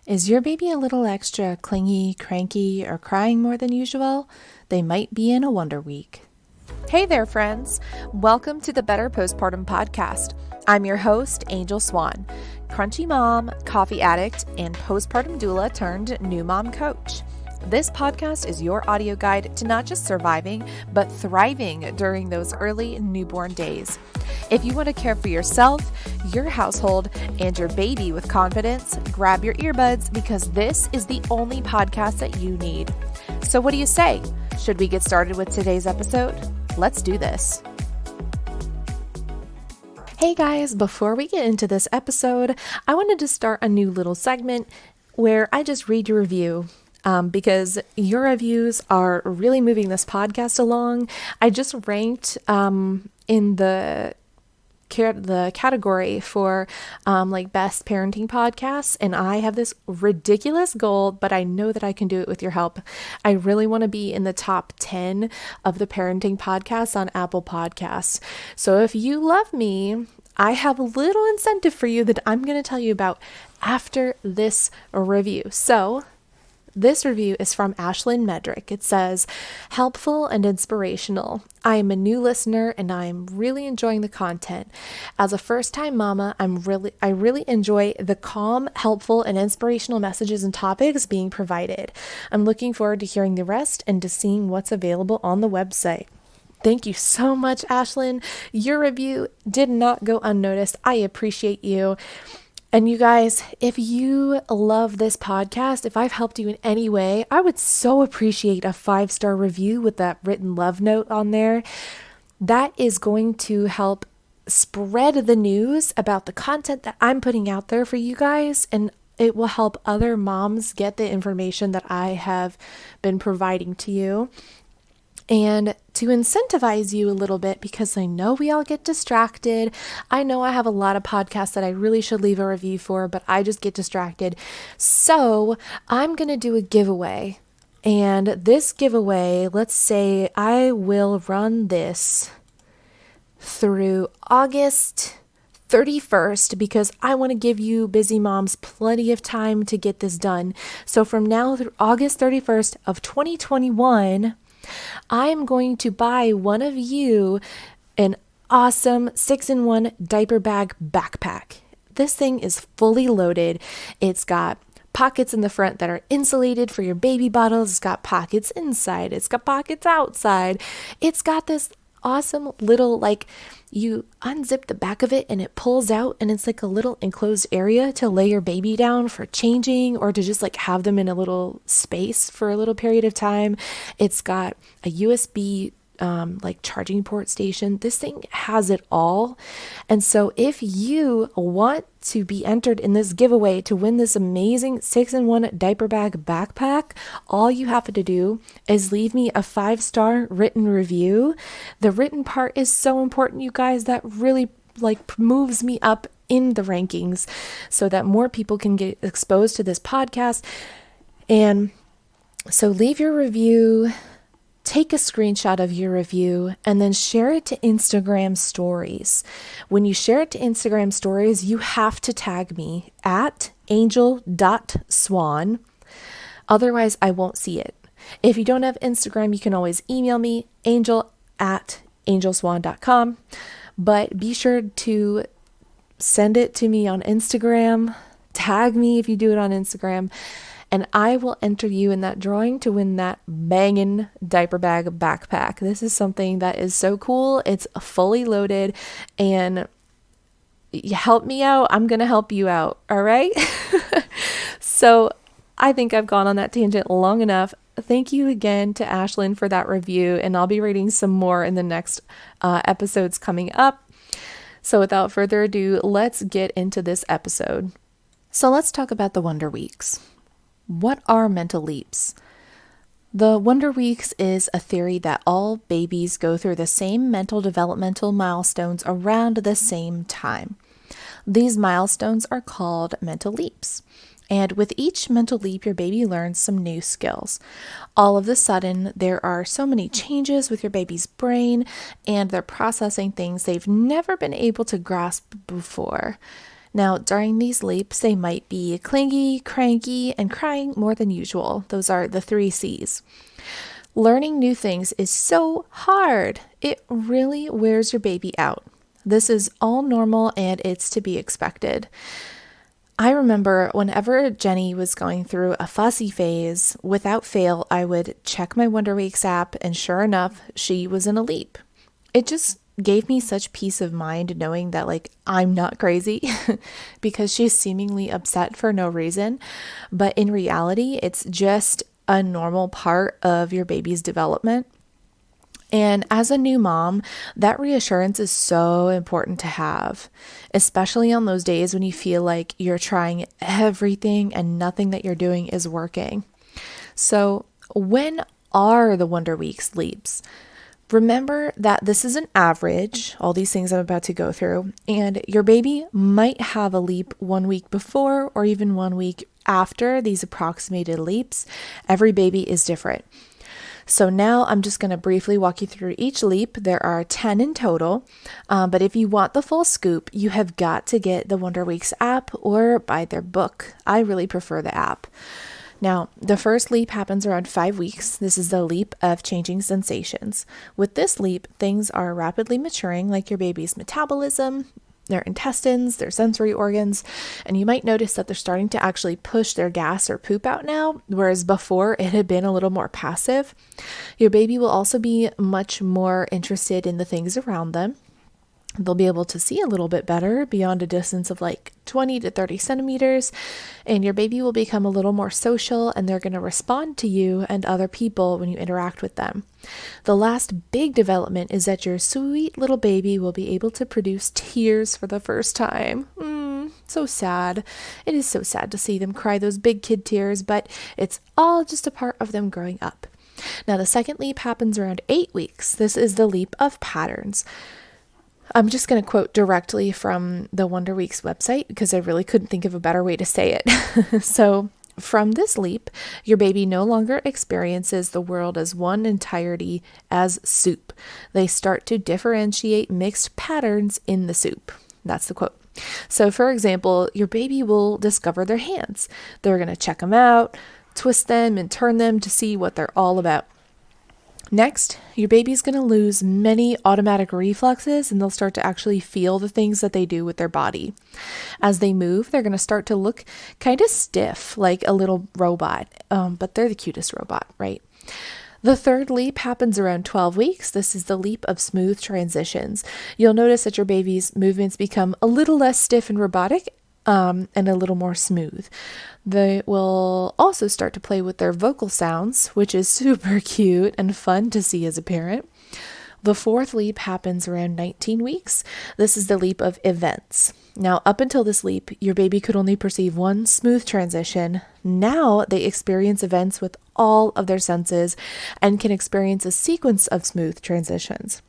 Is your baby a little extra clingy, cranky, or crying more than usual? They might be in a wonder week. Hey there, friends. Welcome to the Better Postpartum Podcast. I'm your host, Angel Swan, crunchy mom, coffee addict, and postpartum doula turned new mom coach. This podcast is your audio guide to not just surviving, but thriving during those early newborn days. If you want to care for yourself, your household, and your baby with confidence, grab your earbuds because this is the only podcast that you need. So what do you say? Should we get started with today's episode? Let's do this. Hey guys, before we get into this episode, I wanted to start a new little segment where I just read your review. Because your reviews are really moving this podcast along. I just ranked in the category for best parenting podcasts, and I have this ridiculous goal, but I know that I can do it with your help. I really want to be in the top 10 of the parenting podcasts on Apple Podcasts. So if you love me, I have a little incentive for you that I'm going to tell you about after this review. So this review is from Ashlyn Medrick. It says, helpful and inspirational. I am a new listener and I'm really enjoying the content. As a first-time mama, I really enjoy the calm, helpful, and inspirational messages and topics being provided. I'm looking forward to hearing the rest and to seeing what's available on the website. Thank you so much, Ashlyn. Your review did not go unnoticed. I appreciate you. And you guys, if you love this podcast, if I've helped you in any way, I would so appreciate a 5-star review with that written love note on there. That is going to help spread the news about the content that I'm putting out there for you guys, and it will help other moms get the information that I have been providing to you. And to incentivize you a little bit, because I know we all get distracted. I know I have a lot of podcasts that I really should leave a review for, but I just get distracted. So I'm going to do a giveaway. And this giveaway, let's say I will run this through August 31st, because I want to give you busy moms plenty of time to get this done. So from now through August 31st of 2021, I'm going to buy one of you an awesome 6-in-1 diaper bag backpack. This thing is fully loaded. It's got pockets in the front that are insulated for your baby bottles. It's got pockets inside. It's got pockets outside. It's got this awesome little, you unzip the back of it and it pulls out, and it's like a little enclosed area to lay your baby down for changing, or to just have them in a little space for a little period of time. It's got a USB charging port station. This thing has it all. And so if you want to be entered in this giveaway to win this amazing 6-in-1 diaper bag backpack, all you have to do is leave me a 5-star written review. The written part is so important, you guys. That really moves me up in the rankings so that more people can get exposed to this podcast. And so leave your review. Take a screenshot of your review and then share it to Instagram stories. When you share it to Instagram stories, you have to tag me at angel.swan. Otherwise, I won't see it. If you don't have Instagram, you can always email me, angel@angelswan.com. But be sure to send it to me on Instagram. Tag me if you do it on Instagram. And I will enter you in that drawing to win that banging diaper bag backpack. This is something that is so cool. It's fully loaded, and you help me out, I'm going to help you out. All right. So I think I've gone on that tangent long enough. Thank you again to Ashlyn for that review. And I'll be reading some more in the next episodes coming up. So without further ado, let's get into this episode. So let's talk about the Wonder Weeks. What are mental leaps? The Wonder Weeks is a theory that all babies go through the same mental developmental milestones around the same time. These milestones are called mental leaps. And with each mental leap, your baby learns some new skills. All of a sudden, there are so many changes with your baby's brain, and they're processing things they've never been able to grasp before. Now, during these leaps, they might be clingy, cranky, and crying more than usual. Those are the 3 C's. Learning new things is so hard. It really wears your baby out. This is all normal and it's to be expected. I remember whenever Jenny was going through a fussy phase, without fail, I would check my Wonder Weeks app, and sure enough, she was in a leap. It just gave me such peace of mind knowing that I'm not crazy because she's seemingly upset for no reason. But in reality, it's just a normal part of your baby's development. And as a new mom, that reassurance is so important to have, especially on those days when you feel like you're trying everything and nothing that you're doing is working. So, when are the Wonder Weeks leaps? Remember that this is an average, all these things I'm about to go through, and your baby might have a leap 1 week before or even 1 week after these approximated leaps. Every baby is different. So now I'm just going to briefly walk you through each leap. There are 10 in total, but if you want the full scoop, you have got to get the Wonder Weeks app or buy their book. I really prefer the app. Now, the first leap happens around 5 weeks. This is the leap of changing sensations. With this leap, things are rapidly maturing, like your baby's metabolism, their intestines, their sensory organs, and you might notice that they're starting to actually push their gas or poop out now, whereas before it had been a little more passive. Your baby will also be much more interested in the things around them. They'll be able to see a little bit better beyond a distance of 20 to 30 centimeters, and your baby will become a little more social, and they're going to respond to you and other people when you interact with them. The last big development is that your sweet little baby will be able to produce tears for the first time. So sad. It is so sad to see them cry those big kid tears, but it's all just a part of them growing up. Now, the second leap happens around 8 weeks. This is the leap of patterns. I'm just going to quote directly from the Wonder Weeks website because I really couldn't think of a better way to say it. So, from this leap, your baby no longer experiences the world as one entirety as soup. They start to differentiate mixed patterns in the soup. That's the quote. So, for example, your baby will discover their hands. They're going to check them out, twist them, and turn them to see what they're all about. Next, your baby's going to lose many automatic reflexes, and they'll start to actually feel the things that they do with their body. As they move, they're going to start to look kind of stiff, like a little robot, but they're the cutest robot, right? The third leap happens around 12 weeks. This is the leap of smooth transitions. You'll notice that your baby's movements become a little less stiff and robotic, and a little more smooth. They will also start to play with their vocal sounds, which is super cute and fun to see as a parent. The fourth leap happens around 19 weeks. This is the leap of events. Now, up until this leap, your baby could only perceive one smooth transition. Now they experience events with all of their senses and can experience a sequence of smooth transitions.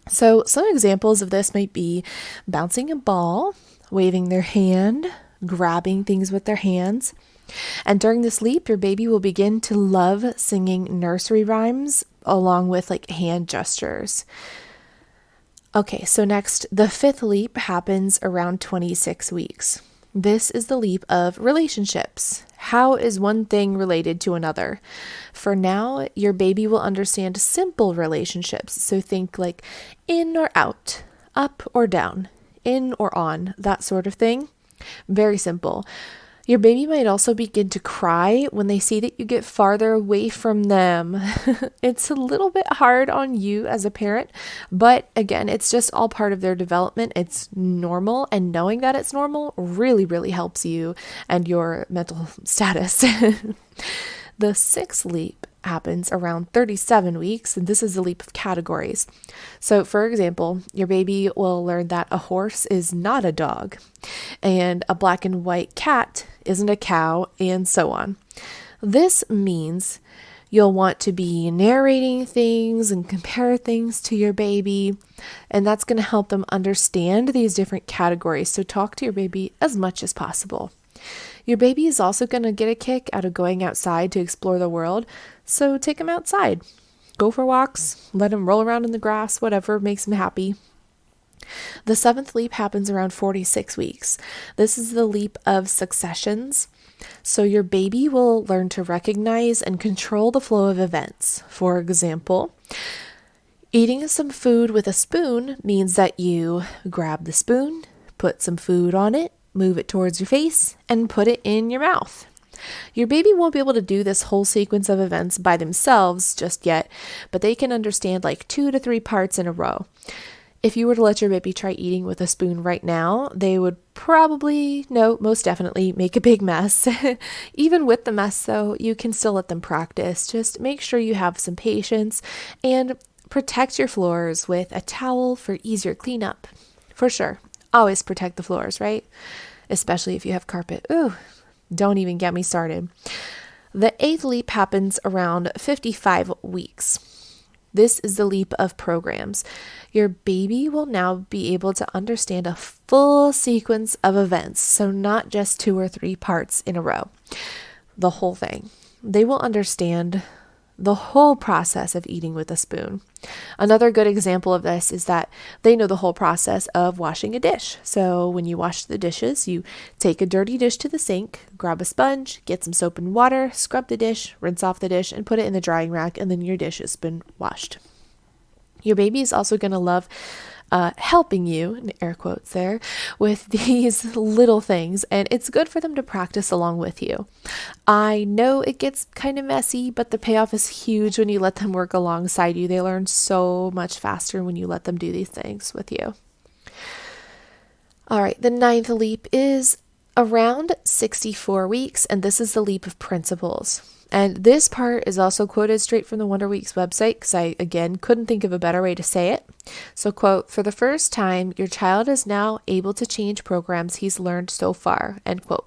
So some examples of this might be bouncing a ball, waving their hand, grabbing things with their hands. And during this leap, your baby will begin to love singing nursery rhymes along with hand gestures. Okay, so next, the fifth leap happens around 26 weeks. This is the leap of relationships. How is one thing related to another? For now, your baby will understand simple relationships. So think in or out, up or down, in or on, that sort of thing. Very simple. Your baby might also begin to cry when they see that you get farther away from them. It's a little bit hard on you as a parent, but again, it's just all part of their development. It's normal, and knowing that it's normal really, really helps you and your mental status. The sixth leap happens around 37 weeks, and this is the leap of categories. So, for example, your baby will learn that a horse is not a dog, and a black and white cat isn't a cow, and so on. This means you'll want to be narrating things and compare things to your baby, and that's going to help them understand these different categories. So talk to your baby as much as possible. Your baby is also going to get a kick out of going outside to explore the world, so take him outside. Go for walks, let him roll around in the grass, whatever makes him happy. The seventh leap happens around 46 weeks. This is the leap of successions. So your baby will learn to recognize and control the flow of events. For example, eating some food with a spoon means that you grab the spoon, put some food on it, move it towards your face, and put it in your mouth. Your baby won't be able to do this whole sequence of events by themselves just yet, but they can understand like 2 to 3 parts in a row. If you were to let your baby try eating with a spoon right now, they would probably, no, most definitely make a big mess. Even with the mess though, you can still let them practice. Just make sure you have some patience and protect your floors with a towel for easier cleanup. For sure. Always protect the floors, right? Especially if you have carpet. Ooh, don't even get me started. The eighth leap happens around 55 weeks. This is the leap of programs. Your baby will now be able to understand a full sequence of events, so not just 2 or 3 parts in a row, the whole thing. They will understand the whole process of eating with a spoon. Another good example of this is that they know the whole process of washing a dish. So when you wash the dishes, you take a dirty dish to the sink, grab a sponge, get some soap and water, scrub the dish, rinse off the dish, and put it in the drying rack, and then your dish has been washed. Your baby is also going to love helping you, in air quotes there, with these little things, and it's good for them to practice along with you. I know it gets kind of messy, but the payoff is huge when you let them work alongside you. They learn so much faster when you let them do these things with you. All right, the ninth leap is around 64 weeks, and this is the leap of principles. And this part is also quoted straight from the Wonder Weeks website because I, again, couldn't think of a better way to say it. So, quote, "For the first time, your child is now able to change programs he's learned so far," end quote.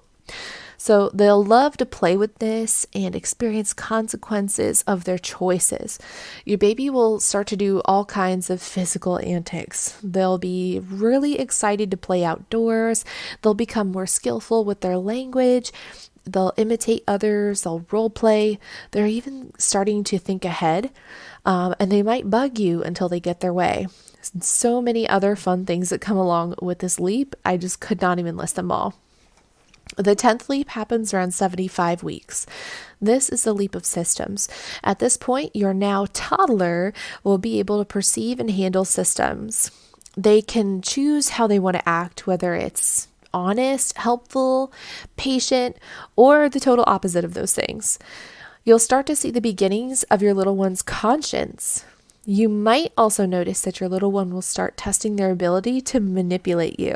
So they'll love to play with this and experience consequences of their choices. Your baby will start to do all kinds of physical antics. They'll be really excited to play outdoors. They'll become more skillful with their language. They'll imitate others, they'll role play, they're even starting to think ahead, and they might bug you until they get their way. So many other fun things that come along with this leap, I just could not even list them all. The 10th leap happens around 75 weeks. This is the leap of systems. At this point, your now toddler will be able to perceive and handle systems. They can choose how they want to act, whether it's honest, helpful, patient, or the total opposite of those things. You'll start to see the beginnings of your little one's conscience. You might also notice that your little one will start testing their ability to manipulate you.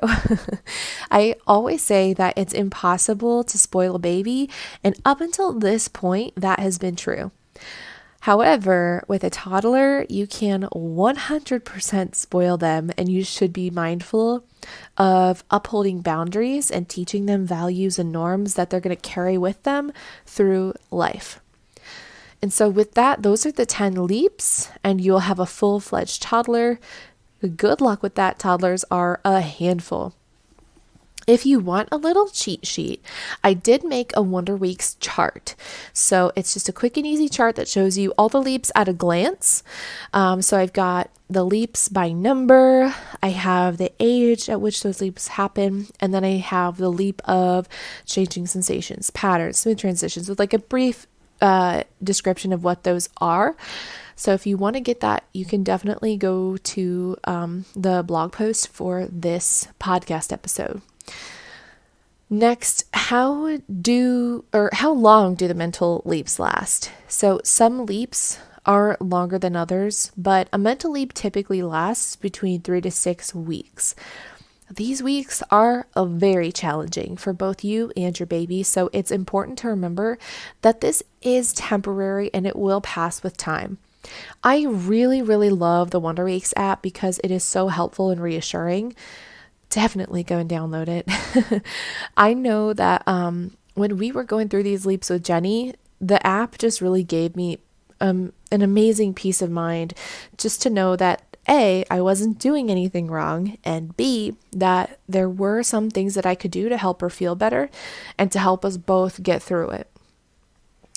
I always say that it's impossible to spoil a baby, and up until this point, that has been true. However, with a toddler, you can 100% spoil them, and you should be mindful of upholding boundaries and teaching them values and norms that they're going to carry with them through life. And so with that, those are the 10 leaps, and you'll have a full-fledged toddler. Good luck with that. Toddlers are a handful. If you want a little cheat sheet, I did make a Wonder Weeks chart. So it's just a quick and easy chart that shows you all the leaps at a glance. So I've got the leaps by number, I have the age at which those leaps happen, and then I have the leap of changing sensations, patterns, smooth transitions with like a brief description of what those are. So if you want to get that, you can definitely go to the blog post for this podcast episode. Next, how long do the mental leaps last? So some leaps are longer than others, but a mental leap typically lasts between 3 to 6 weeks. These weeks are very challenging for both you and your baby, so it's important to remember that this is temporary and it will pass with time. I really, really love the Wonder Weeks app because it is so helpful and reassuring. Definitely go and download it. I know that when we were going through these leaps with Jenny, the app just really gave me an amazing peace of mind just to know that A, I wasn't doing anything wrong, and B, that there were some things that I could do to help her feel better and to help us both get through it.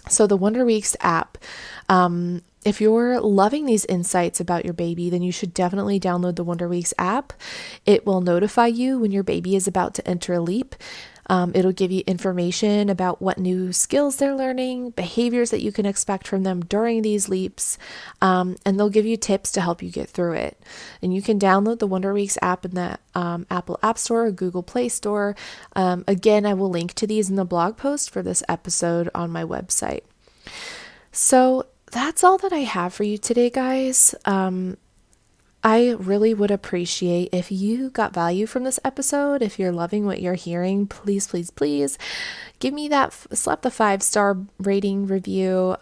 So the Wonder Weeks app, if you're loving these insights about your baby, then you should definitely download the Wonder Weeks app. It will notify you when your baby is about to enter a leap. It'll give you information about what new skills they're learning, behaviors that you can expect from them during these leaps, and they'll give you tips to help you get through it. And you can download the Wonder Weeks app in the Apple App Store or Google Play Store. Again, I will link to these in the blog post for this episode on my website. So that's all that I have for you today, guys. I really would appreciate if you got value from this episode. If you're loving what you're hearing, please, please, please give me that, slap the 5-star rating review.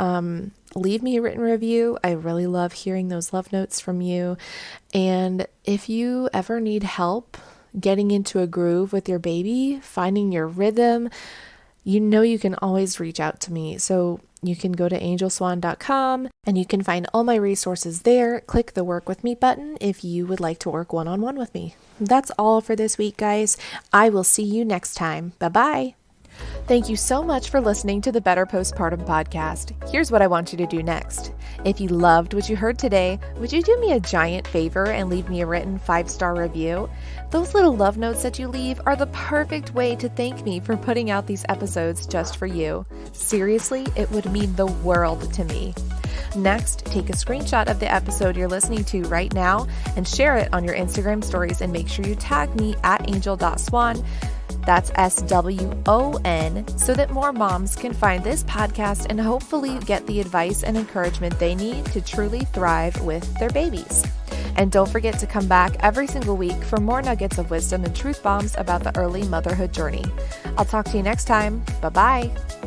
Leave me a written review. I really love hearing those love notes from you. And if you ever need help getting into a groove with your baby, finding your rhythm, you can always reach out to me. So you can go to angelswan.com and you can find all my resources there. Click the work with me button if you would like to work one-on-one with me. That's all for this week, guys. I will see you next time. Bye-bye. Thank you so much for listening to the Better Postpartum Podcast. Here's what I want you to do next. If you loved what you heard today, would you do me a giant favor and leave me a written 5-star review? Those little love notes that you leave are the perfect way to thank me for putting out these episodes just for you. Seriously, it would mean the world to me. Next, take a screenshot of the episode you're listening to right now and share it on your Instagram stories, and make sure you tag me at angel.swan. That's SWON, so that more moms can find this podcast and hopefully get the advice and encouragement they need to truly thrive with their babies. And don't forget to come back every single week for more nuggets of wisdom and truth bombs about the early motherhood journey. I'll talk to you next time. Bye-bye.